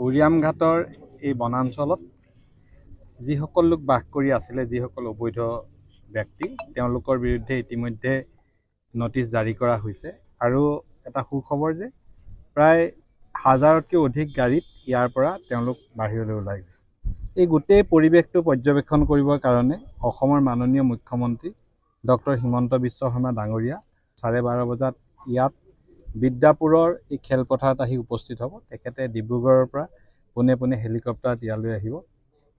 উৰিয়াম ঘাটৰ এই বনাঞ্চলত যিসকল লোক বাস কৰি আছিলে, যিসকল অবৈধ ব্যক্তি, তেওঁলোকৰ বিৰুদ্ধে ইতিমধ্যে নটিচ জাৰি কৰা হৈছে। আৰু এটা সুখবৰ যে প্ৰায় 1000তকৈ অধিক গাড়ীত ইয়াৰ পৰা তেওঁলোক বাহিৰলৈ ওলাই গৈছে। এই গোটেই পৰিৱেশটো পৰ্যবেক্ষণ কৰিবৰ কাৰণে অসমৰ মাননীয় মুখ্যমন্ত্ৰী ডক্টৰ হিমন্ত বিশ্ব শৰ্মা ডাঙৰীয়া 12:30 বজাত ইয়াত বিদ্যাপুৰৰ এই খেলপথাৰত আহি উপস্থিত হ'ব। তেখেতে ডিব্ৰুগড়ৰ পৰা পোনে পোনে হেলিকপ্টাৰত ইয়ালৈ আহিব।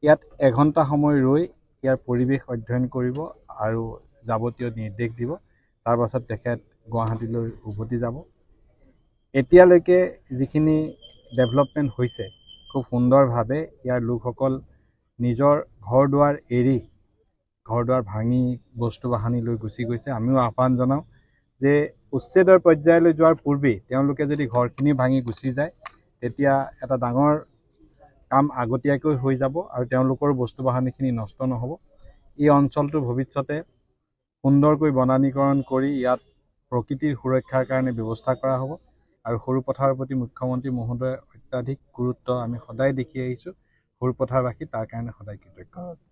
ইয়াত এঘণ্টা সময় ৰৈ ইয়াৰ পৰিৱেশ অধ্যয়ন কৰিব আৰু যাৱতীয় নিৰ্দেশ দিব। তাৰ পাছত তেখেত গুৱাহাটীলৈ উভতি যাব। এতিয়ালৈকে যিখিনি ডেভেলপমেণ্ট হৈছে খুব সুন্দৰভাৱে ইয়াৰ লোকসকল নিজৰ ঘৰ দুৱাৰ এৰি, ঘৰ দুৱাৰ ভাঙি, বস্তু বাহানি লৈ গুচি গৈছে। আমিও আহ্বান জনাওঁ যে উচ্ছেদৰ পৰ্যায়লৈ যোৱাৰ পূৰ্বেই তেওঁলোকে যদি ঘৰখিনি ভাঙি গুচি যায়, তেতিয়া এটা ডাঙৰ কাম আগতীয়াকৈ হৈ যাব আৰু তেওঁলোকৰ বস্তু বাহানিখিনি নষ্ট নহ'ব। এই অঞ্চলটো ভৱিষ্যতে সুন্দৰকৈ বনানীকৰণ কৰি ইয়াত প্ৰকৃতিৰ সুৰক্ষাৰ কাৰণে ব্যৱস্থা কৰা হ'ব। আৰু সৰুপথাৰৰ প্ৰতি মুখ্যমন্ত্ৰী মহোদয়ৰ অত্যাধিক গুৰুত্ব আমি সদায় দেখি আহিছোঁ। সৰুপথাৰবাসী তাৰ কাৰণে সদায় কৃতজ্ঞ।